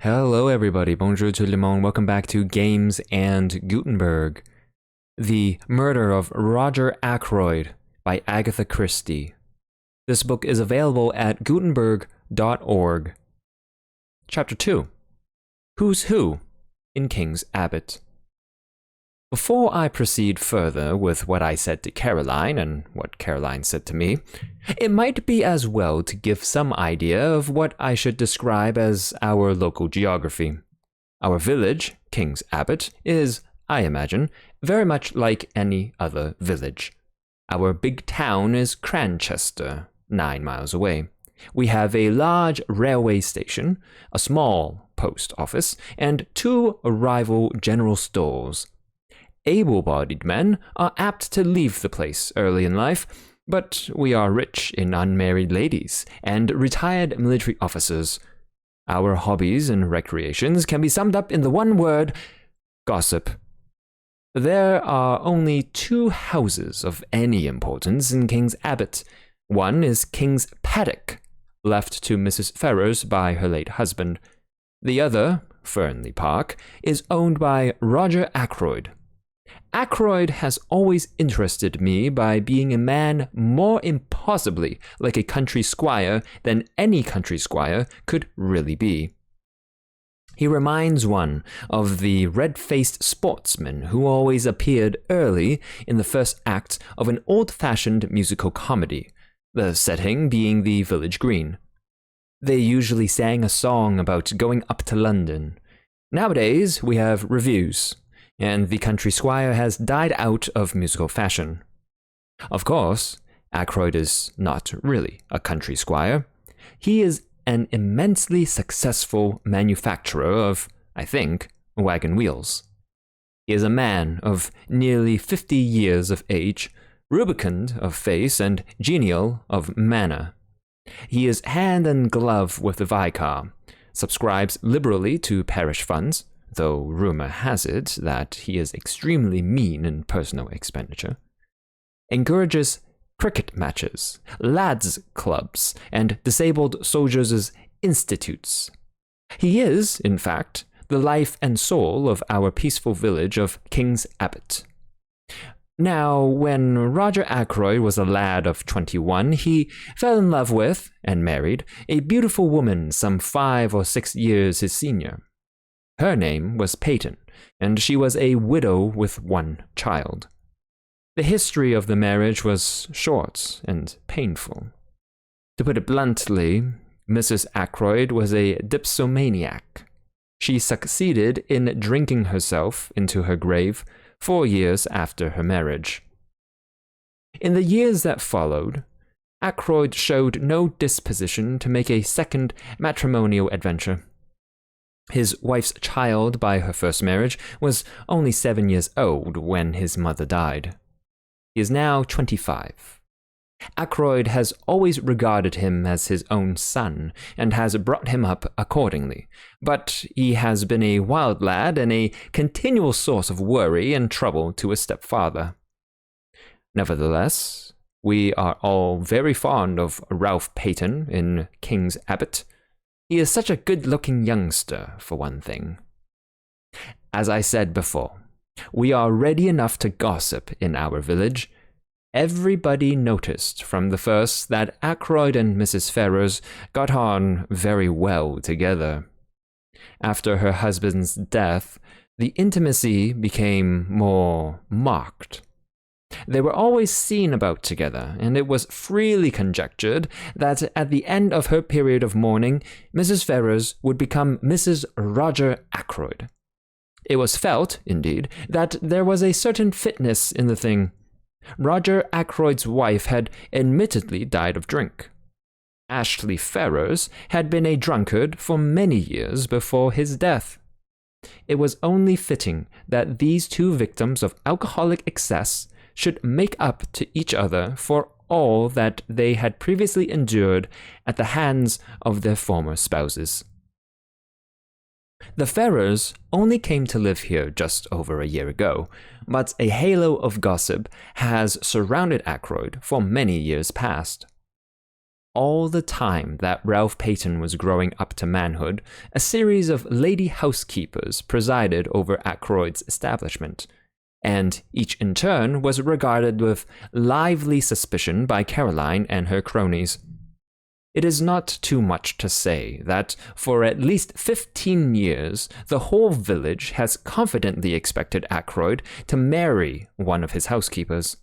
Hello everybody, bonjour tout le monde, welcome back to Games and Gutenberg. The Murder of Roger Ackroyd by Agatha Christie. This book is available at Gutenberg.org. Chapter 2. Who's Who in King's Abbot. Before I proceed further with what I said to Caroline and what Caroline said to me, it might be as well to give some idea of what I should describe as our local geography. Our village, King's Abbot, is, I imagine, very much like any other village. Our big town is Cranchester, 9 miles away. We have a large railway station, a small post office, and 2 rival general stores. Able-bodied men are apt to leave the place early in life, but we are rich in unmarried ladies and retired military officers. Our hobbies and recreations can be summed up in the one word, gossip. There are only 2 houses of any importance in King's Abbot. One is King's Paddock, left to Mrs. Ferrers by her late husband. The other, Fernley Park, is owned by Roger Ackroyd. Ackroyd has always interested me by being a man more impossibly like a country squire than any country squire could really be. He reminds one of the red-faced sportsman who always appeared early in the first act of an old-fashioned musical comedy, the setting being the village green. They usually sang a song about going up to London. Nowadays, we have revues, and the country squire has died out of musical fashion. Of course, Ackroyd is not really a country squire. He is an immensely successful manufacturer of, I think, wagon wheels. He is a man of nearly 50 years of age, rubicund of face and genial of manner. He is hand and glove with the vicar, subscribes liberally to parish funds, though rumor has it that he is extremely mean in personal expenditure, encourages cricket matches, lads' clubs, and disabled soldiers' institutes. He is, in fact, the life and soul of our peaceful village of King's Abbot. Now, when Roger Ackroyd was a lad of 21, he fell in love with, and married, a beautiful woman some 5 or 6 years his senior. Her name was Peyton, and she was a widow with 1 child. The history of the marriage was short and painful. To put it bluntly, Mrs. Ackroyd was a dipsomaniac. She succeeded in drinking herself into her grave 4 years after her marriage. In the years that followed, Ackroyd showed no disposition to make a second matrimonial adventure. His wife's child by her first marriage was only 7 years old when his mother died. He is now 25. Ackroyd has always regarded him as his own son and has brought him up accordingly, but he has been a wild lad and a continual source of worry and trouble to his stepfather. Nevertheless, we are all very fond of Ralph Peyton in King's Abbot. He is such a good-looking youngster, for one thing. As I said before, we are ready enough to gossip in our village. Everybody noticed from the first that Ackroyd and Mrs. Ferrers got on very well together. After her husband's death, the intimacy became more marked. They were always seen about together, and it was freely conjectured that at the end of her period of mourning, Mrs. Ferrers would become Mrs. Roger Ackroyd. It was felt, indeed, that there was a certain fitness in the thing. Roger Ackroyd's wife had admittedly died of drink. Ashley Ferrers had been a drunkard for many years before his death. It was only fitting that these 2 victims of alcoholic excess should make up to each other for all that they had previously endured at the hands of their former spouses. The Ferrers only came to live here just over a year ago, but a halo of gossip has surrounded Ackroyd for many years past. all the time that Ralph Peyton was growing up to manhood, a series of lady housekeepers presided over Ackroyd's establishment, and each in turn was regarded with lively suspicion by Caroline and her cronies. It is not too much to say that for at least 15 years, the whole village has confidently expected Ackroyd to marry one of his housekeepers.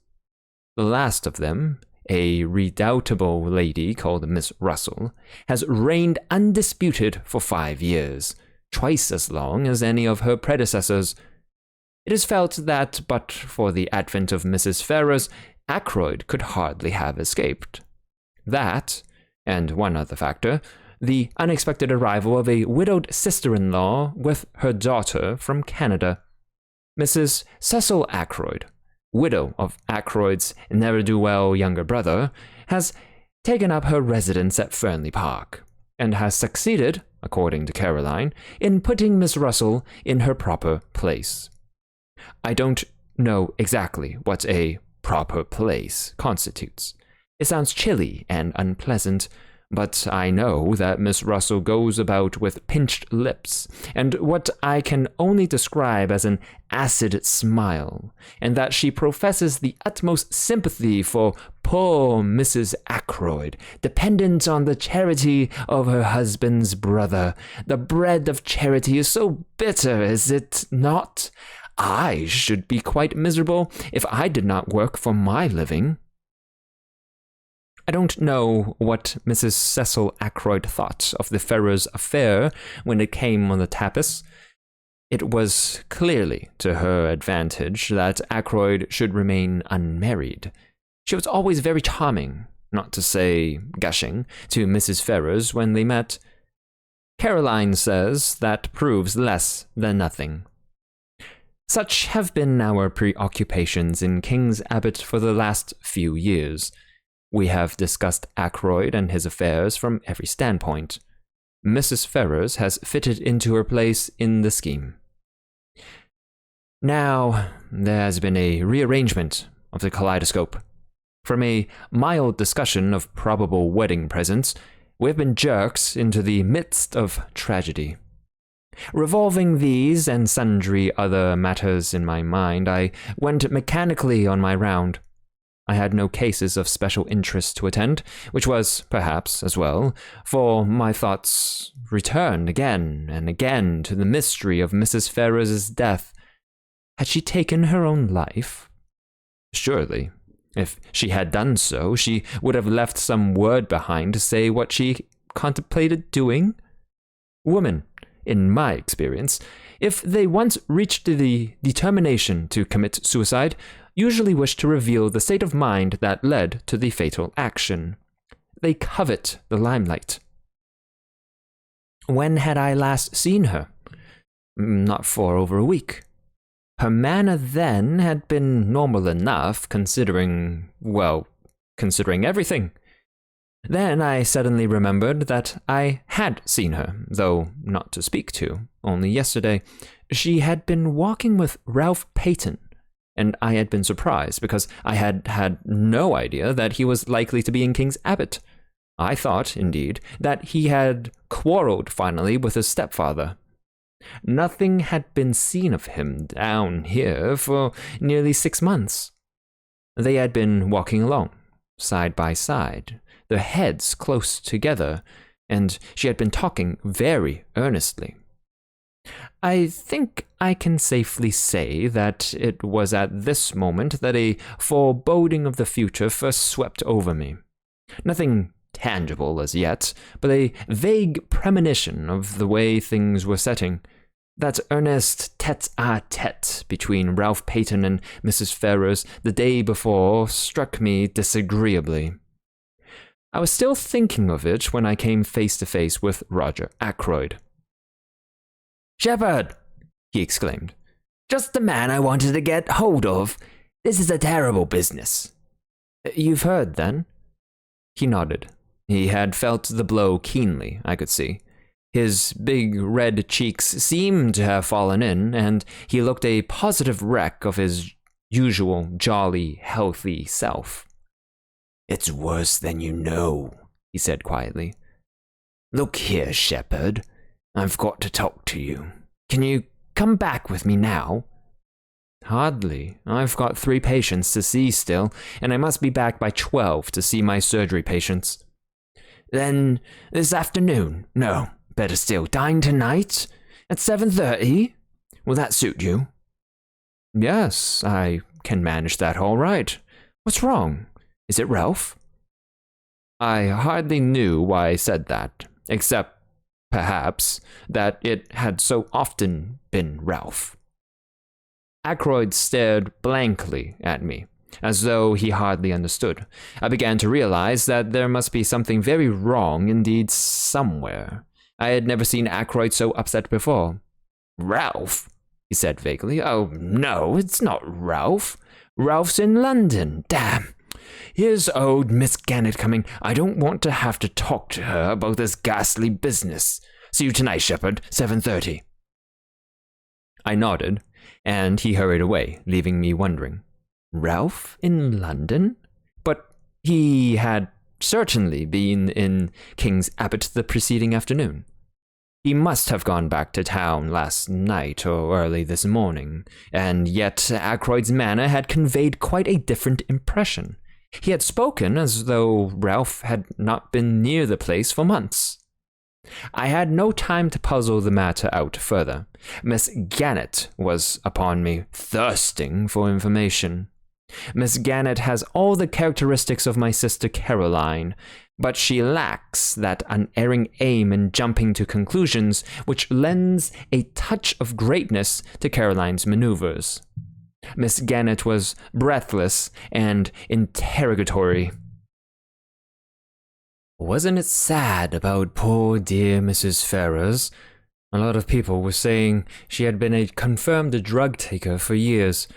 The last of them, a redoubtable lady called Miss Russell, has reigned undisputed for 5 years, twice as long as any of her predecessors. It is felt that, but for the advent of Mrs. Ferrars, Ackroyd could hardly have escaped. That, and one other factor, the unexpected arrival of a widowed sister-in-law with her daughter from Canada. Mrs. Cecil Ackroyd, widow of Ackroyd's ne'er-do-well younger brother, has taken up her residence at Fernley Park, and has succeeded, according to Caroline, in putting Miss Russell in her proper place. I don't know exactly what a proper place constitutes. It sounds chilly and unpleasant, but I know that Miss Russell goes about with pinched lips, and what I can only describe as an acid smile, and that she professes the utmost sympathy for poor Mrs. Ackroyd, dependent on the charity of her husband's brother. The bread of charity is so bitter, is it not? I should be quite miserable if I did not work for my living. I don't know what Mrs. Cecil Ackroyd thought of the Ferrars affair when it came on the tapis. It was clearly to her advantage that Ackroyd should remain unmarried. She was always very charming, not to say gushing, to Mrs. Ferrars when they met. Caroline says that proves less than nothing. Such have been our preoccupations in King's Abbot for the last few years. We have discussed Ackroyd and his affairs from every standpoint. Mrs. Ferrars has fitted into her place in the scheme. Now, there has been a rearrangement of the kaleidoscope. From a mild discussion of probable wedding presents, we have been jerked into the midst of tragedy. Revolving these and sundry other matters in my mind, I went mechanically on my round. I had no cases of special interest to attend, which was, perhaps, as well, for my thoughts returned again and again to the mystery of Mrs. Ferrars's death. Had she taken her own life? Surely, if she had done so, she would have left some word behind to say what she contemplated doing. Women, in my experience, if they once reached the determination to commit suicide, usually wish to reveal the state of mind that led to the fatal action. They covet the limelight. When had I last seen her? Not for over a week. Her manner then had been normal enough, considering everything. Then I suddenly remembered that I had seen her, though not to speak to, only yesterday. She had been walking with Ralph Peyton, and I had been surprised because I had had no idea that he was likely to be in King's Abbot. I thought, indeed, that he had quarreled finally with his stepfather. Nothing had been seen of him down here for nearly 6 months. They had been walking along, side by side, their heads close together, and she had been talking very earnestly. I think I can safely say that it was at this moment that a foreboding of the future first swept over me. Nothing tangible as yet, but a vague premonition of the way things were setting. That earnest tete-a-tete between Ralph Peyton and Mrs. Ferrars the day before struck me disagreeably. I was still thinking of it when I came face to face with Roger Ackroyd. "Shepherd!" he exclaimed. "Just the man I wanted to get hold of. This is a terrible business." "You've heard, then?" He nodded. He had felt the blow keenly, I could see. His big red cheeks seemed to have fallen in, and he looked a positive wreck of his usual jolly, healthy self. "It's worse than you know," he said quietly. Look here, Shepherd. I've got to talk to you. Can you come back with me now? Hardly. I've got 3 patients to see still, and I must be back by 12 to see my surgery patients. Then this afternoon? No, better still, dine tonight? At 7:30? Will that suit you? Yes, I can manage that all right. What's wrong? Is it Ralph? I hardly knew why I said that, except, perhaps, that it had so often been Ralph. Ackroyd stared blankly at me, as though he hardly understood. I began to realize that there must be something very wrong indeed somewhere. I had never seen Ackroyd so upset before. Ralph? He said vaguely. Oh, no, it's not Ralph. Ralph's in London. Damn. Here's old Miss Gannett coming. I don't want to have to talk to her about this ghastly business. See you tonight, Shepherd, 7:30. I nodded, and he hurried away, leaving me wondering. Ralph in London? But he had certainly been in King's Abbot the preceding afternoon. He must have gone back to town last night or early this morning, and yet Ackroyd's manner had conveyed quite a different impression. He had spoken as though Ralph had not been near the place for months. I had no time to puzzle the matter out further. Miss Gannett was upon me, thirsting for information. Miss Gannett has all the characteristics of my sister Caroline, but she lacks that unerring aim in jumping to conclusions which lends a touch of greatness to Caroline's maneuvers. Miss Gannett was breathless and interrogatory. Wasn't it sad about poor dear Mrs. Ferrars? A lot of people were saying she had been a confirmed drug taker for years.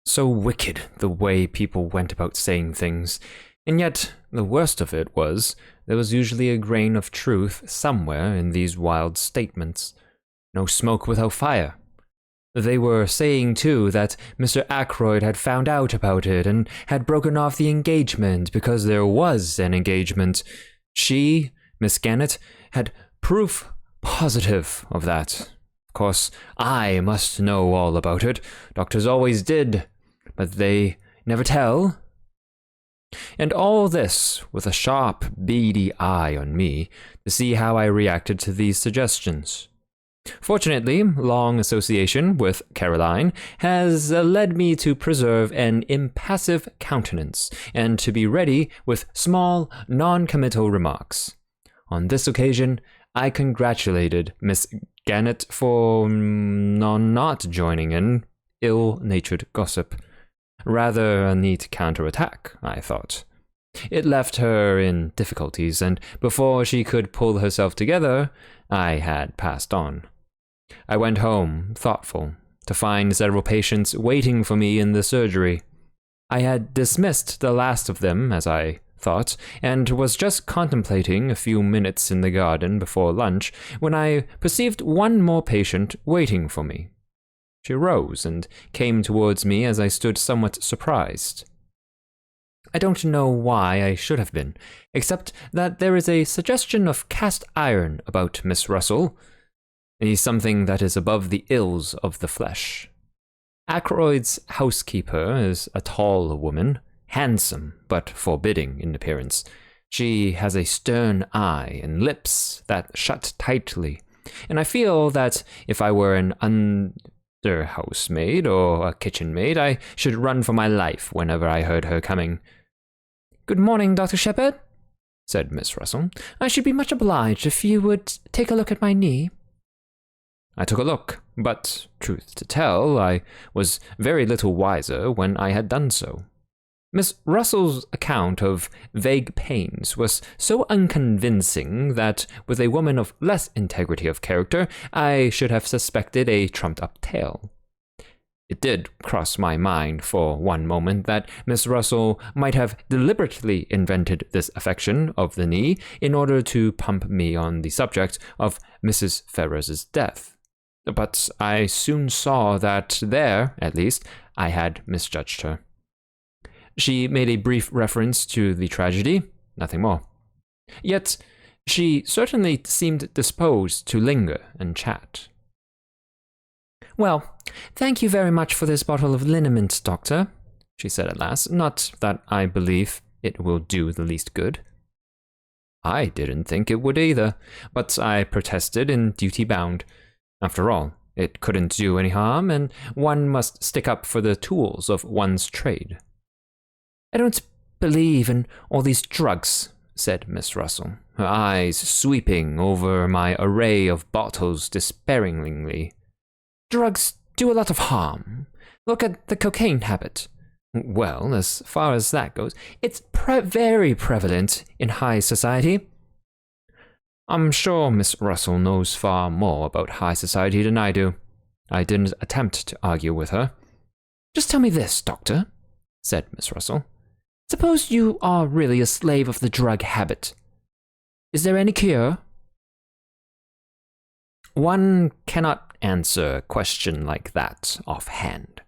So wicked the way people went about saying things. And yet, the worst of it was, there was usually a grain of truth somewhere in these wild statements. No smoke without fire. They were saying, too, that Mr. Ackroyd had found out about it and had broken off the engagement because there was an engagement. She, Miss Gannett, had proof positive of that. Of course, I must know all about it. Doctors always did, but they never tell. And all this with a sharp, beady eye on me to see how I reacted to these suggestions. Fortunately, long association with Caroline has led me to preserve an impassive countenance and to be ready with small, non-committal remarks. On this occasion, I congratulated Miss Gannett for not joining in ill-natured gossip. Rather a neat counterattack, I thought. It left her in difficulties, and before she could pull herself together, I had passed on. I went home, thoughtful, to find several patients waiting for me in the surgery. I had dismissed the last of them, as I thought, and was just contemplating a few minutes in the garden before lunch when I perceived one more patient waiting for me. She rose and came towards me as I stood somewhat surprised. I don't know why I should have been, except that there is a suggestion of cast iron about Miss Russell, something that is above the ills of the flesh. Ackroyd's housekeeper is a tall woman, handsome but forbidding in appearance. She has a stern eye and lips that shut tightly, and I feel that if I were an housemaid or a kitchen maid, I should run for my life whenever I heard her coming. "Good morning, Dr. Shepherd," said Miss Russell. "I should be much obliged if you would take a look at my knee." I took a look, but, truth to tell, I was very little wiser when I had done so. Miss Russell's account of vague pains was so unconvincing that, with a woman of less integrity of character, I should have suspected a trumped-up tale. It did cross my mind for one moment that Miss Russell might have deliberately invented this affection of the knee in order to pump me on the subject of Mrs. Ferrars's death. But I soon saw that there, at least, I had misjudged her. She made a brief reference to the tragedy, nothing more. Yet she certainly seemed disposed to linger and chat. "Well, thank you very much for this bottle of liniment, Doctor," she said at last. "Not that I believe it will do the least good." I didn't think it would either, but I protested in duty bound. After all, it couldn't do any harm, and one must stick up for the tools of one's trade. "I don't believe in all these drugs," said Miss Russell, her eyes sweeping over my array of bottles despairingly. "Drugs do a lot of harm. Look at the cocaine habit. Well, as far as that goes, it's very prevalent in high society." "I'm sure Miss Russell knows far more about high society than I do." I didn't attempt to argue with her. "Just tell me this, Doctor," said Miss Russell. "Suppose you are really a slave of the drug habit. Is there any cure?" One cannot answer a question like that offhand.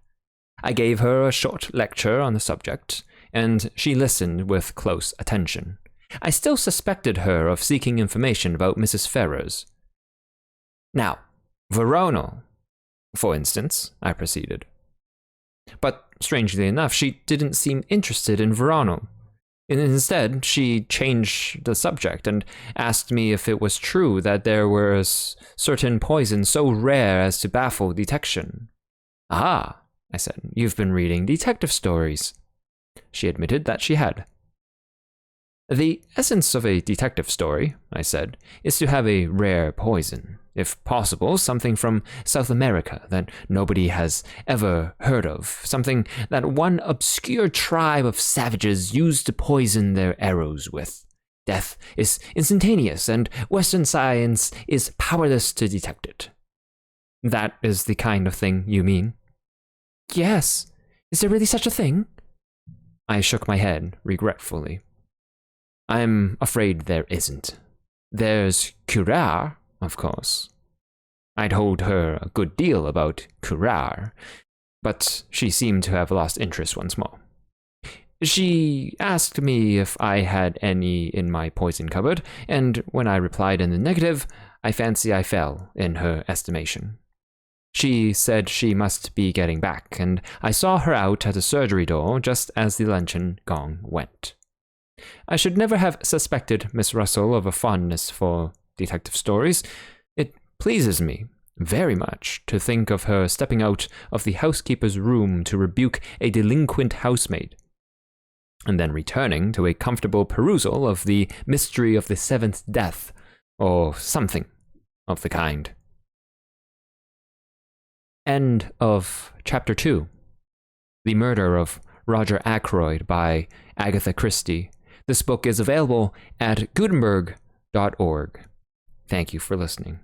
I gave her a short lecture on the subject, and she listened with close attention. I still suspected her of seeking information about Mrs. Ferrars. "Now, Veronal, for instance," I proceeded. But strangely enough, she didn't seem interested in Veronal. Instead, she changed the subject and asked me if it was true that there were certain poisons so rare as to baffle detection. "Ah," I said, "you've been reading detective stories." She admitted that she had. "The essence of a detective story," I said, "is to have a rare poison. If possible, something from South America that nobody has ever heard of, something that one obscure tribe of savages used to poison their arrows with. Death is instantaneous, and Western science is powerless to detect it." "That is the kind of thing you mean?" "Yes. Is there really such a thing?" I shook my head regretfully. "I'm afraid there isn't. There's curare, of course." I told her a good deal about curare, but she seemed to have lost interest once more. She asked me if I had any in my poison cupboard, and when I replied in the negative, I fancy I fell in her estimation. She said she must be getting back, and I saw her out at the surgery door just as the luncheon gong went. I should never have suspected Miss Russell of a fondness for detective stories. It pleases me very much to think of her stepping out of the housekeeper's room to rebuke a delinquent housemaid, and then returning to a comfortable perusal of the Mystery of the Seventh Death, or something of the kind. End of Chapter 2. The Murder of Roger Ackroyd by Agatha Christie. This book is available at Gutenberg.org. Thank you for listening.